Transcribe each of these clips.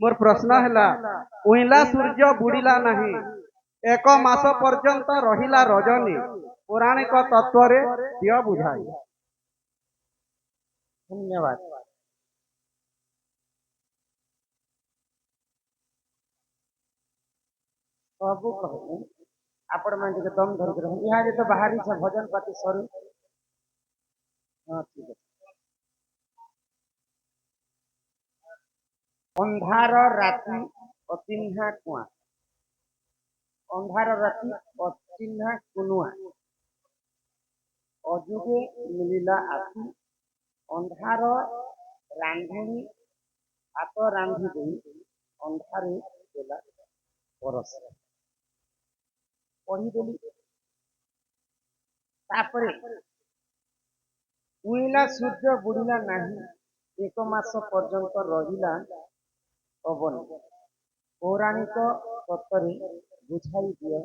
मोर प्रश्न है उइला सूर्य बुड़िला नहीं एक मास पर्यंत रहिला रजनी पौराणिक तत्व दिय बुझाई। धन्यवाद। सबू कहूँ आपण मैं दम धरिक रह यहाँ तो बाहरी से भजन पाती सरू। हाँ ठीक है। अंधार राति अचिन्हा कुआ अंधार राति अचिन्हा कुनुआ अजुगे मिलिला आखि अंधार रांधुनी हाथ रांधि दे अंधारे देला परस पढ़ीदेली तापरे उइला सूर्य बुड़िला नहीं एक मास पर्यंत रहिला पवन पौराणिक तत्व बुझाई दिए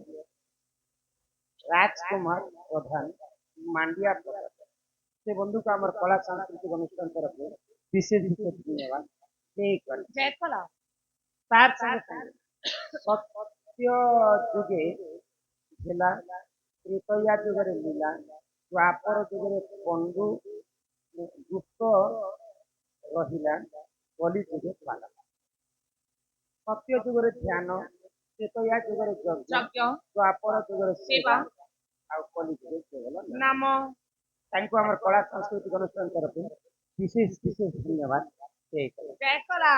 राजकुमार प्रधान मांडिया प्रधान से बंधु का हमारे कला सांस्कृतिक अनुष्ठान तरफ विशेष विशेष धन्यवाद। जय कला तार सत्य जुगे ଥିଲା ତ୍ରେତୟା ଯୁଗରେ লীলা ଦ୍ୱାପର ଯୁଗରେ ପଣ୍ଡୁ ଗୁପ୍ତ ରହିଲା କଲି ଯୁଗେ ପାଲା ସତ୍ୟ ଯୁଗରେ ଧ୍ୟାନ ତ୍ରେତୟା ଯୁଗରେ ଯଜ୍ଞ ଦ୍ୱାପର ଯୁଗରେ ସେବା ଆଉ କଲି ଯୁଗରେ କେବଳ ନାମ। ତାଙ୍କୁ ଆମର କଳା ସାଂସ୍କୃତିକ ଅନୁଷ୍ଠାନ ତରଫରୁ ବିଶେଷ ବିଶେଷ ଧନ୍ୟବାଦ। ଜୟ କଲା।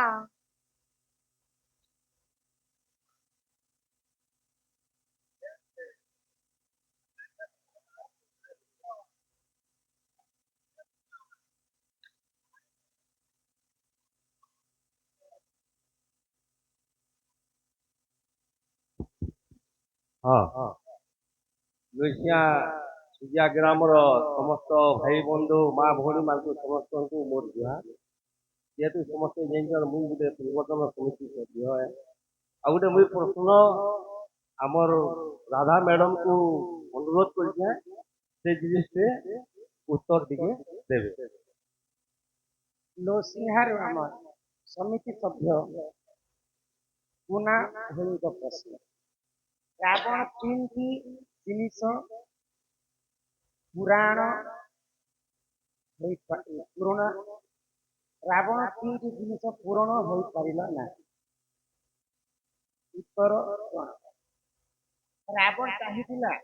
हाँ सुजिया ग्राम समस्त भाई बंधु माँ भौणी मान समस्त को मोर जुहार जेहेतु समस्त जान मुझे गोटे पूर्वतन समिति सभ्य है आ गोटे मुझे प्रश्न आमर राधा मैडम को अनुरोध कर जिनिस उत्तर दिए देवे। लोसिहार समिति सभ्य पुना प्रश्न रावण तीन जिनिस पुराण पूरण रावण तीन जिनिस पूरण हो पारिला ना उत्तर रावण चाहिए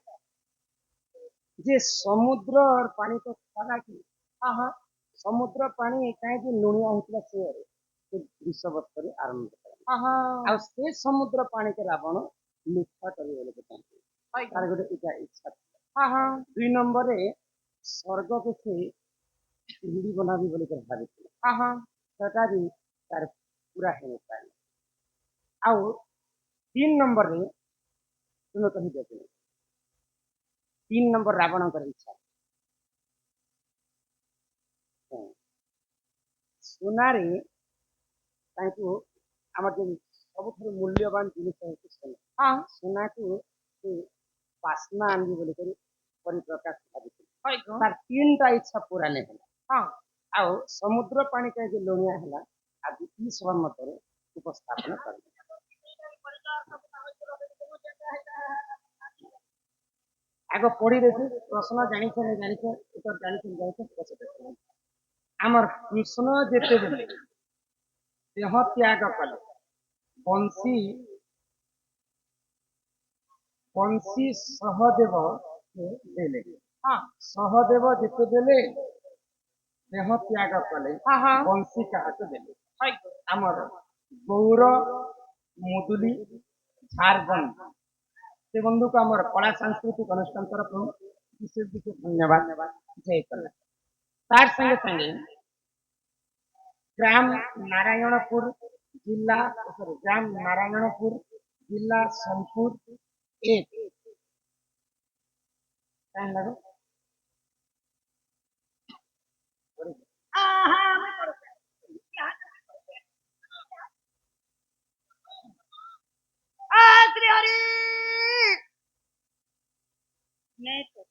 जे समुद्र और पानी तो खाना की हाँ समुद्र पानी कहीं लुणिया होता से विषवत्तर आरंभ कर से समुद्र पानी के रावण मिथ्या कर गोटे इच्छा दुई नंबर स्वर्ग को से सीढ़ी बनाबी बोली भावी सेटा भी तार पूरा हो पाए आउ तीन नंबर रे तुम कही देते तीन नंबर रावण कर इच्छा सोनारे आम जो सब मूल्यवान जिनिस सोना को बास्ना आनबी बोली परिप्रकाश भावी तार तीन टा इच्छा पूरा नहीं है आउ समुद्र पानी का जो लुणिया है आज ई सभा मत उपस्थापन कर आग पढ़ी देखी प्रश्न जानी उत्तर जानी आमर कृष्ण जेते देह त्याग कले बंशी बंशी सहदेव देले सहदेव जेते देले देह त्याग कले बंशी क्या देले आमर गौर मुदुली झारखंड से बंधु को आमर कला सांस्कृतिक अनुष्ठान तरफ विशेष विशेष धन्यवाद। जय कला तार संगे संगे ग्राम नारायणपुर जिला ग्राम नारायणपुर जिला सोनपुर एक श्री हरि नहीं तो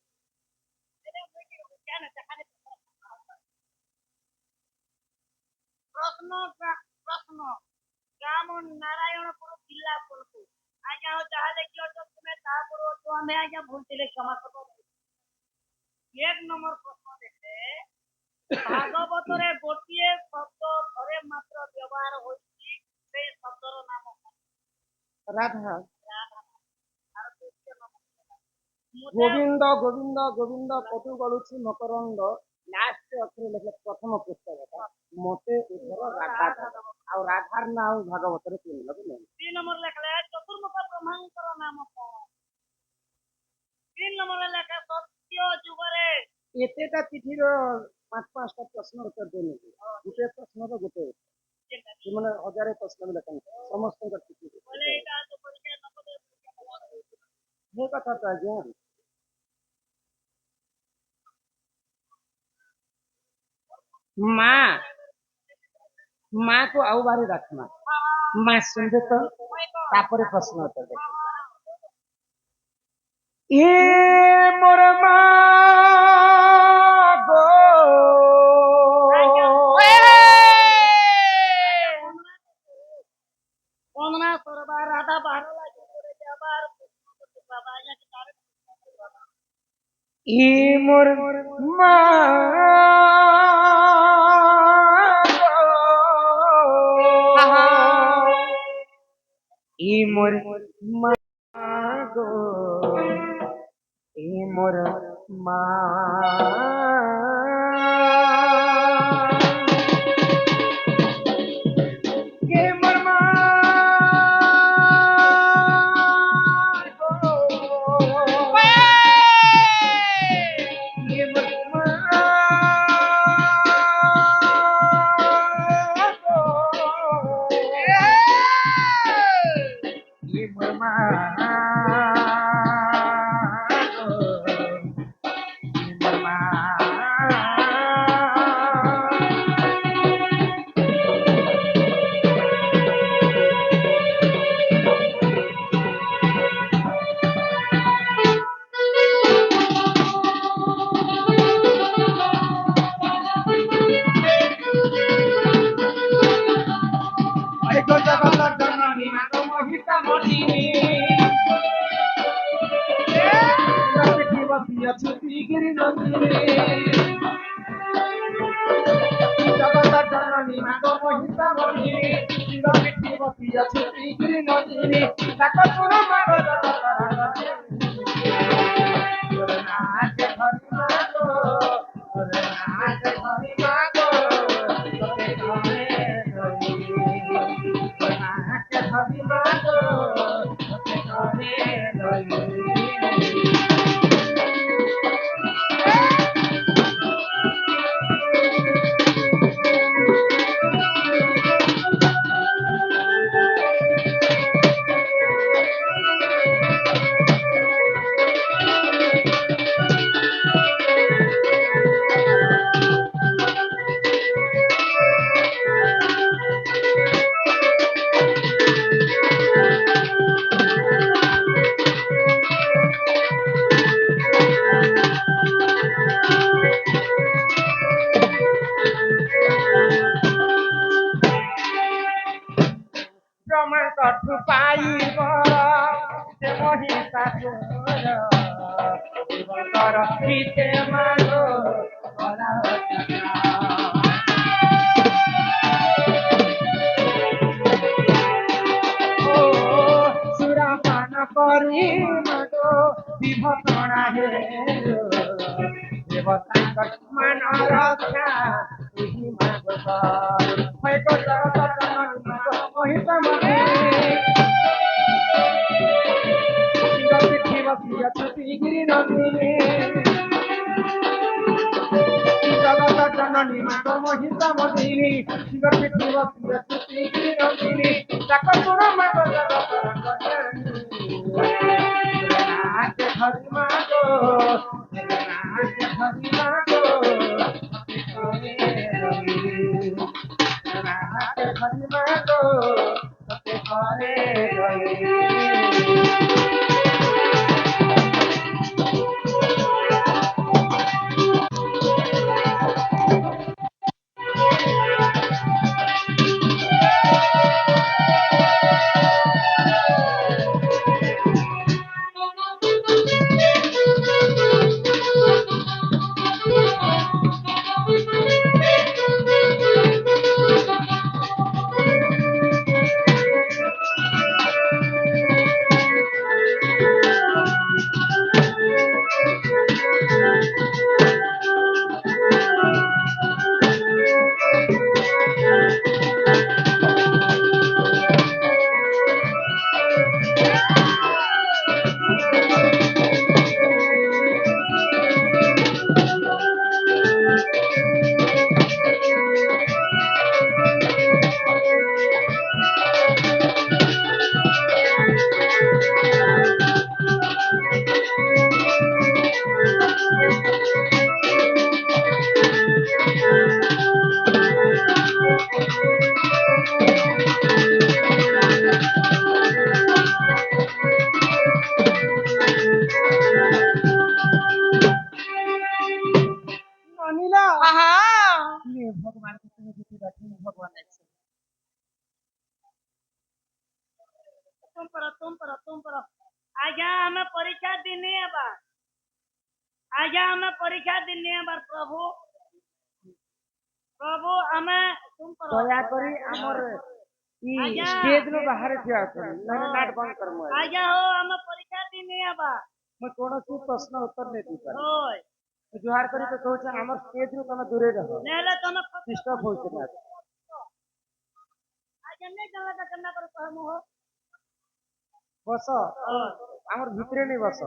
प्रश्न प्रश्न ଗ୍ରାମ ନାରାୟଣପୁର ଜିଲ୍ଲା ଫୁଲପୁର। ଆଜ୍ଞା ଆଉ ଯାହା ଦେଖିଲ ତୁମେ ତାହା ପୂର୍ବରୁ ଆମେ ଆଜ୍ଞା ଭୁଲଥିଲେ କ୍ଷମା କରିବ। ଏକ ନମ୍ବର ପ୍ରଶ୍ନ ଦେଖେ ଭାଗବତରେ ଗୋଟିଏ ଶବ୍ଦ ଥରେ ମାତ୍ର ବ୍ୟବହାର ହୋଇଛି ସେଇ ଶବ୍ଦର ନାମ ରାଧା। ରାଧା। আর দ্বিতীয় নম্বর মুদে ଗୋବିନ୍ଦ ଗୋବିନ୍ଦ ଗୋବିନ୍ଦ ପଟୁ ଗଳୁଛି ମକରନ୍ଦ ଲାଷ୍ଟ ଅକ୍ଷରେ ଲେଖିଲେ ପ୍ରଥମ ପୁସ୍ତକଟା ମତେ ଉଦ୍ଧର ରାଧା ଦେବ। ଆଉ ରାଧାର ନାଁ ଆଉ ଭାଗବତରେ ଶୁଣିବାକୁ ନେଇ 3 নম্বর লেখলে চতুর্মুখ ব্রহ্মাঙ্কর নাম কଣ? 3 নম্বর লেখা সত্য যুগরে ଏତେଟା ଚିଠିର 5-5ଟା ପ୍ରଶ୍ନ ଉତ୍ତର ଦେଇନେବି ଗୋଟେ ପ୍ରଶ୍ନର ଗୋଟେ ସେମାନେ ହଜାରେ ପ୍ରଶ୍ନ ବି ଲେଖନ୍ତି ସମସ୍ତଙ୍କ ଚିଠି বলে এটা তো পরীক্ষা নম্বর ମୋ କଥା ତ ଆଜ୍ଞା ମା ମା କୁ ଆଉ ବାରି ରଖନା ମା ଶୁଣିବେ ତ ତାପରେ ପ୍ରଶ୍ନ ଉତ୍ତର ଦେଖେ ଏ ମୋର ମା গো কমনা করবা রাধা ভালো লাগে করে আবার বাবা আইয়া তার ই মোর মা ই মোর মা গো ই মোর মা কে মোর মা গো কে মোর মা কে মোর মা ପ୍ରମାଣ ପାଇବ ସେ ମହିଷାସୁର ଜୀବଙ୍କର ହିତେ ମାଗ ସୁରପାନ କରି ମାଗ ବିଭତଣା ହେ ଦେବତାଙ୍କ ମାନ ରକ୍ଷା ଏହି ମାଗ ମହିଷା ମଧେ গিরি নন্দিনী জগত জননী মাগ মহিষা মদিনী শিব পৃথিবী গিরি নন্দিনী তাক তোর মাগ জগত হরি মাগ হরি মাগ হরি মাগ ঘরে तुम पर आजा हमें परीक्षा दिनी है बा आजा हमें परीक्षा दिनी है बार प्रभु प्रभु हमें तुम पर ଦୟାକରି ଆମର ଇ ଆଜ୍ଞା। ଷ୍ଟେଜ ରୁ ବାହାରେ ଠିଆ ଅଛନ୍ତି ନହେଲେ ନାଟ ବନ୍ଦ କରମୁ आजा हो हमें परीक्षा दिनी है बा ମୁଁ କୌଣସି ପ୍ରଶ୍ନ ଉତ୍ତର ନେଇ ଦେଇପାରେ होय ମୁଁ ଜୁହାର କରି ତ କହୁଛି ଆମର ଷ୍ଟେଜ ରୁ ତମେ ଦୂରେଇ ରହ नेले तुम ଡିଷ୍ଟର୍ବ ହଉଛି ନା आजा नहीं चला तो करना पर कहमु हो ବସ ଆମର ଭିତରେ ନେଇ ବସ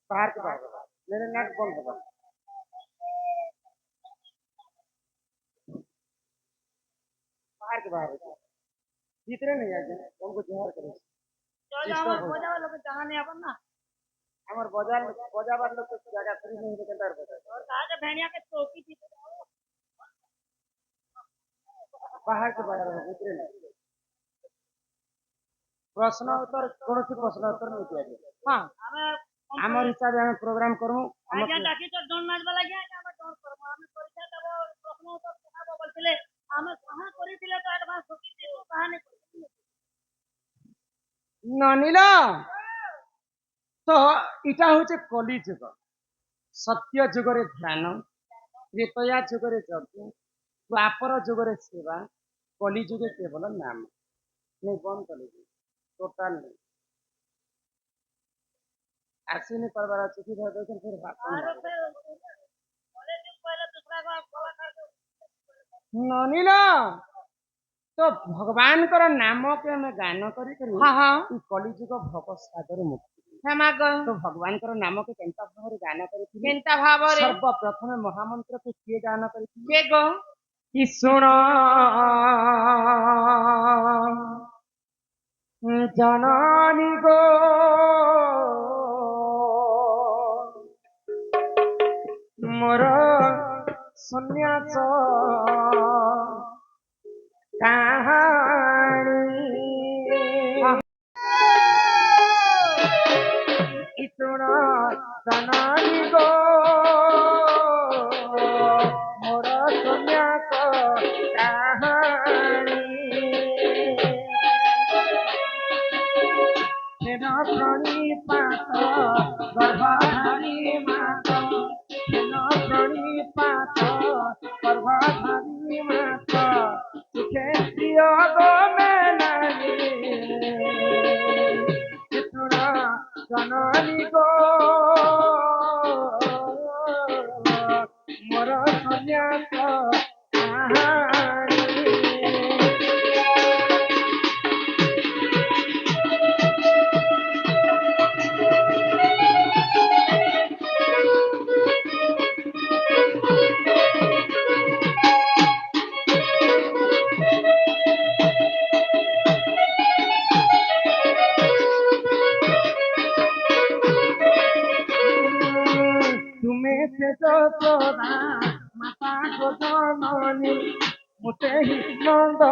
ବାହାରକୁ ବାହାର ନହେଲେ ନାଟ ବନ୍ଦ ହବ ବାହାରକୁ ବାହାର ଭିତରେ ନେଇ ଆଜ୍ଞା ତମକୁ ଜୁହାର କରି चलो हमारे खोजा लोग जहां नहीं अपन ना ଆମର ବଜାର ଲୋକ ଜାଗା ଫ୍ରି ନେଇ କେନ୍ତା ବଜାର और आज भेड़िया के चौकी थी ବାହାରକୁ ବାହାର ଭିତରେ ନେଇ ପ୍ରଶ୍ନ ଉତ୍ତର କୌଣସି ପ୍ରଶ୍ନ ଉତ୍ତର ନେଇ ଦିଆଯିବ ହଁ हमें ଆମର ହିସାବରେ ଆମେ ପ୍ରୋଗ୍ରାମ କରୁ आजा डाकी तो डोन नाच वाला गया हमें डोन पर हमें परीक्षा देव प्रश्न उत्तर सुनाबो बोलथिले हमें कहां करिथिले तो एडवांस होकी थी तो कहानी ନନିଲ ତ ଏଇଟା ହଉଛି କଲି ଯୁଗ ସତ୍ୟ ଯୁଗରେ ଧ୍ୟାନ ତ୍ରେତୟା ଯୁଗରେ ଯଜ୍ଞ ଦ୍ୱାପର ଯୁଗରେ ସେବା କଲି ଯୁଗେ କେବଳ ନାମ नहीं बंद कर लीजिए टोटल नहीं ऐसे नहीं परवार चुकी है लेकिन फिर बात और फिर कॉलेज में पहले दूसरा को कलाकार ननिल तो भगवान कर नाम के हमें गान करी हाँ हाँ कली जुग भव सागर मुक्ति हे माग तो भगवान कर नाम के केंता भाव गान करी केंता भाବରେ सर्वप्रथम महामंत्र के किए गान करी के गो कि सुन जननी गो मोर सन्यास कहानी सुन जननी गो मोर सन्यास कहानी प्रणिपात गर्भधारी मात प्रणिपात गर्भधारी मात सुखे प्रिय गो मेलानी जननी गो मोर सन्यास कहानी तुम्हें से तो सदा माता को जननी मुझे ही नंद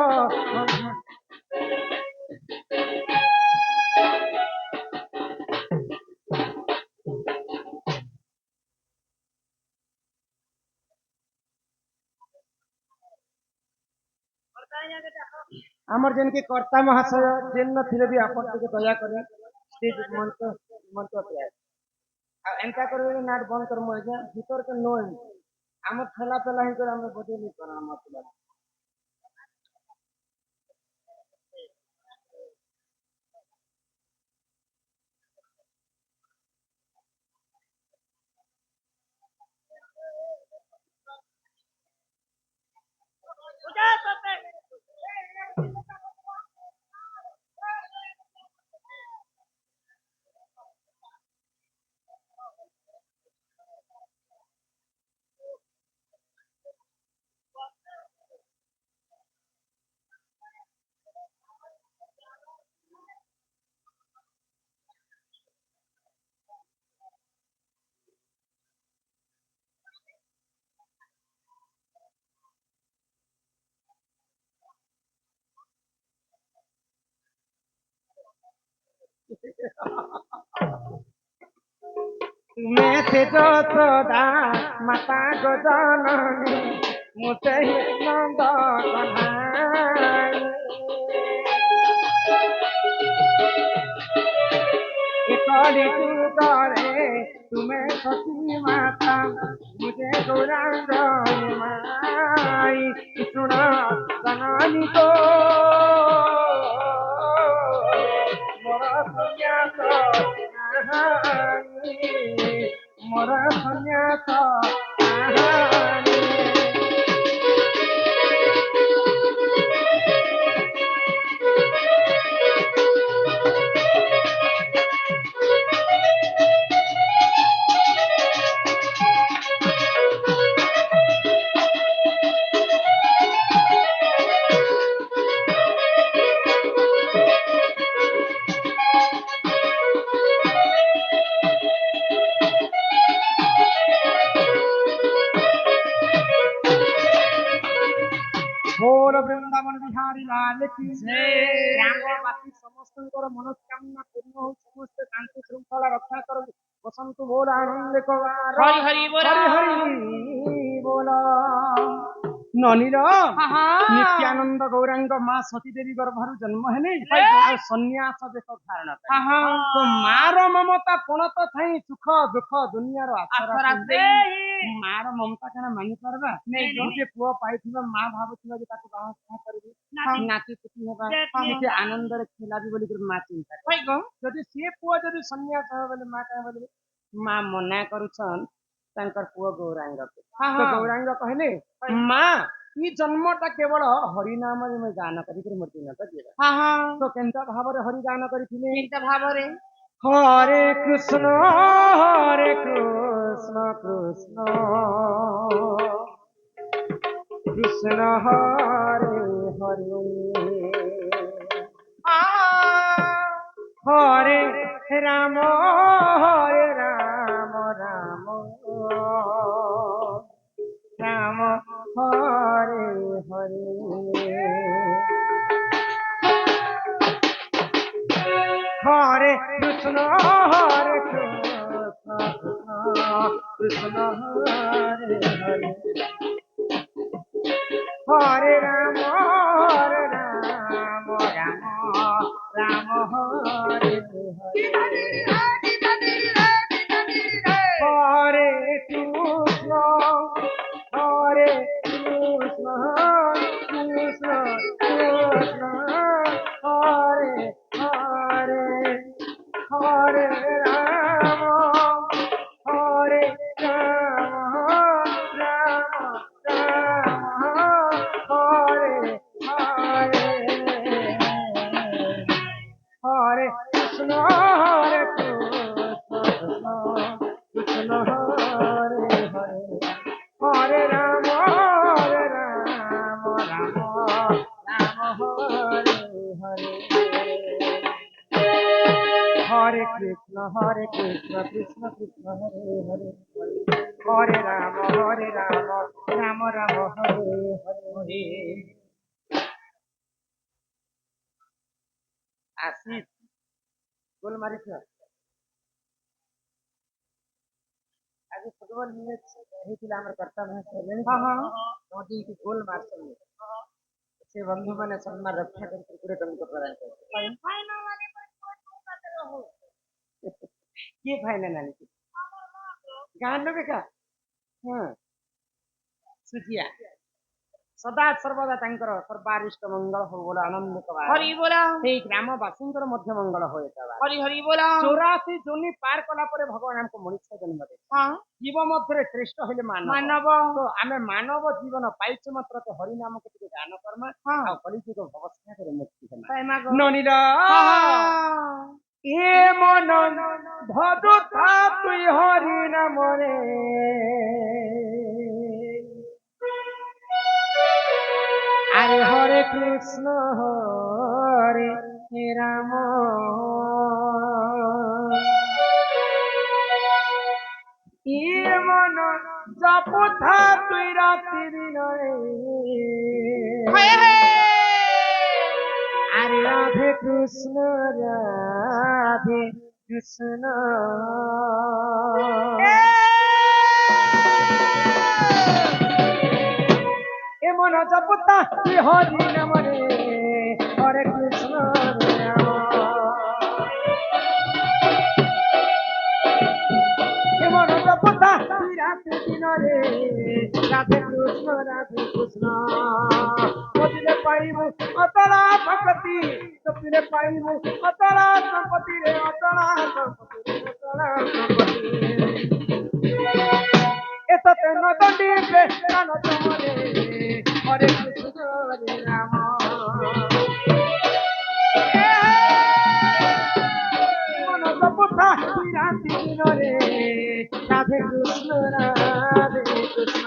आमर जेन के कर्ता महाशय जेन न थिले भी आपन के दया करी स्टेज मंच मंच पे आए आ एंता करे नाट बंद कर मो भीतर के नो आम ठेला पेला ही कर हम बदे नहीं कर हम पिला पूजा करते तुम्हें से जो सदा माता को जननी मुझे ही नंद कन्हाई हरि तू करे तुम्हें सती माता मुझे गौरांग माई सुना सनानी को मोरा सन्यास कहानी मोरा सन्यास कहानी बोल वृंदावन बिहारी लाल की ग्रामवासी समस्तଙ୍କର मनोकामना पूर्ण हो समस्त शांति श्रृंखला रक्षा कर बसंत बोल आनंद कुमार हरि हरि बोल हरि हरि बोल ननीर नित्यानंद गौरांग माँ सती देवी गर्भर जन्म है सन्यास देश धारण तो मार ममता कोण तो थाई सुख दुख दुनिया आसरा मार ममता कना मानि परबा जे पुआ पाइथिबा माँ भाबुथिबा जे ताको बाहा कहा करबी नाची कुटी हेबा जे आनंद रे खेलाबी बोली कर माँ चिंता कर जदि से पुआ जदि सन्यास हो बोले माँ कहा बोले माँ मना करूछन तांकर पुआ गौरांग तो गौरांग कहले माँ ई जन्मटा केवल हरि नाम रे मैं गान करी कर मृत्यु न देबा तो केनता भाव रे हरि गान करिथिले केनता भाव रे हरे कृष्ण कृष्ण कृष्ण हरे हरे हरे राम राम राम हरे हरे हरे कृष्ण कृष्ण हरे हरे हरे राम राम राम हरे हरे हरे कृष्ण कृष्ण कृष्ण हरे हरे हरे राम राम हरे हरे हरे कृष्ण कृष्ण हरे हरे हरे राम राम हरे हरे हरे कृष्ण कृष्ण कृष्ण हरे हरे हरे राम राम राम हरे हरे आशीष गोल मारी आज फुटबॉल मैच ହେଇଥିଲା ଆମର କର୍ତ୍ତବ୍ୟ ମୋଦି की गोल मारଛନ୍ତି से बंधु माने सम्मान रक्षा कर पूरे टंक प्रदान करते ये फाइनल आने की गान लोग का हां सुजिया सदा सर्वदा तांकर सर्वारिष्ट मंगल हो बोला आनंद कवा हरि बोला से ग्रामवासींकर मध्य मंगल होए तबा हरि हरि बोला 84 जोनी पार कला परे भगवान हमको मनुष्य जन्म दे हां जीव मध्य श्रेष्ठ होले मानव तो आमे मानव जीवन पाइछ मात्र तो हरि नाम के टिके गान कर्म आ कलिजुग को भवस्या करे मुक्ति पैमा है ननीरा ए मन भदु था तुई हरि नाम रे अरे हरे कृष्ण हरे राम ये मन जप था तुई राति दिन अरे राधे कृष्ण ए मन जपता तुई हरि नाम रे हरे कृष्ण राम রাধে কৃষ্ণ মতিলে পাইব অতলা ভক্তি তপিলে পাইব অতলা সম্পত্তি রে অতলা সম্পত্তি রে, অতলা সম্পত্তি এততে নদী প্রাণ তমরে হরে কৃষ্ণ হরে রাম মনস পুথা বিরাতি রে রাধে কৃষ্ণ রাধে কৃষ্ণ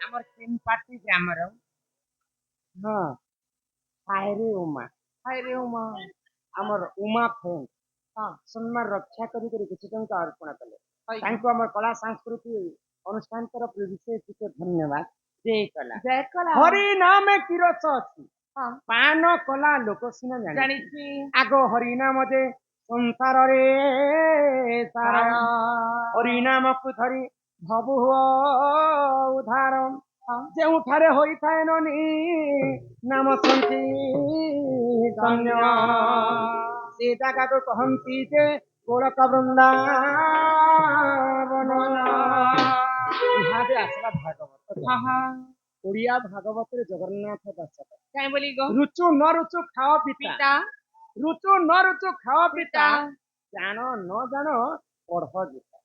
আমার তিন পার্টি গ্রামের হ্যাঁ হায়রে উমা হায়রে উমা আমার উমা ফ্রেন্ড সম্মান রକ୍ଷା କରି କରି କିଛି ଟଙ୍କା ଅର୍ପଣ କଲେ ତାଙ୍କୁ ଆମର କଳା ସଂସ୍କୃତି ଅନୁଷ୍ଠାନ ତରଫରୁ ବିଶେଷ ଟିକେ ଧନ୍ୟବାଦ ଜୟ କଲା ହରି ନାମ କିରସ ଅଛି ପାନ କଲା ଲୋକ ସିନା ଜାଣିଛି ଆଗ ହରି ନାମ ଯେ ସଂସାରରେ ସାର ହରି ନାମକୁ ଧରି ଭବୁ ଉଦ୍ଧାର ଯେଉଁଠାରେ ହୋଇଥାଏ ନନି ନାମ ସଂକୀର୍ତ୍ତନ ସେ ଜାଗାକୁ କହନ୍ତି ଯେ ଗୋଳକ ବୃନ୍ଦାବନ ଇହାଦେ ଆସିଲା ଭାଗବତ ଓଡିଆ ଭାଗବତରେ ଜଗନ୍ନାଥ ଦାସ କାଇଁ ବୋଲି ଗো ରୁଚୁ ନ ରୁଚୁ ଖାଅ ପିତା ରୁଚୁ ନ ରୁଚୁ ଖାଅ ପିତା ଜାଣ ନ ଜାଣ ପଢ ଗୀତା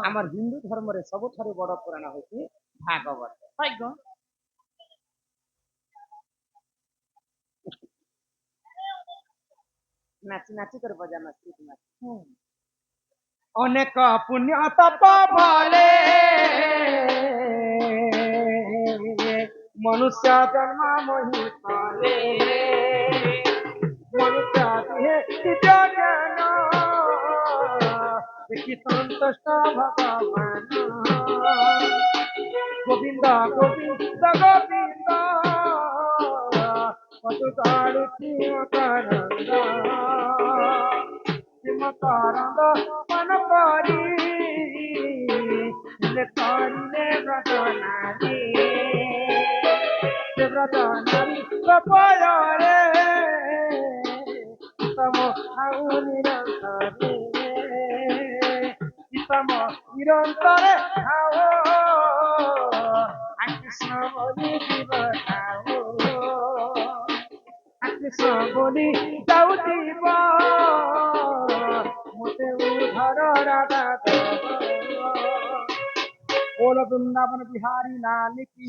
ଆମର ହିନ୍ଦୁ ଧର୍ମରେ ସବୁଠାରୁ ବଡ ପୁରାଣ ହଉଛି ଭାଗବତ হয় গো ନାଚି ନାଚି କରି ବଜା ନାଚି ଅନେକ ପୁଣ୍ୟ ତପ ବଳେ ମନୁଷ୍ୟ ଜନ୍ମ ମହି କଲେ ମନୁଷ୍ୟ ଦେହେ ନିଜ ଜ୍ଞାନ ଦେଖି ସନ୍ତୁଷ୍ଟ ଭଗବାନ ଗୋବିନ୍ଦ ଗୋବିନ୍ଦ ଗୋବିନ୍ଦ ପଦୁ କାଳୁଛି ମକରନ୍ଦ ମକରନ୍ଦ ମନ ପରି କରିଲେ ବ୍ରତ ନାରୀ ସେ ବ୍ରତ ନାରୀ କପଳରେ ତମ ଆଉ ନିରନ୍ତରେ ତମ ନିରନ୍ତରେ ଖାଅ কৃষ্ণ বলি জীব খাও কৃষ্ণ বলি যাও জীব মোটে উধর রাধা बोल वृंदावन बिहारी लाल की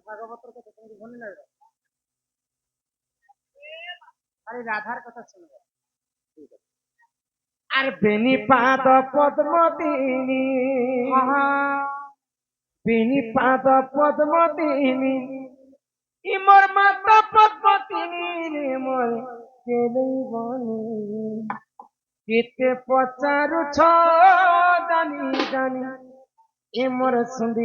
भागवतर কথা তোমাকে ভালো লাগে আরে রাধার কথা শুনবে ঠিক আছে আর বেনি পাদ পদ্মতিনি বেনি পাদ পদ্মতিনি ইমর মাতা পদ্মতিনি রে মোর কেলেই বনি কেতে পচারু ছ জানি জানি ইমর সুন্দর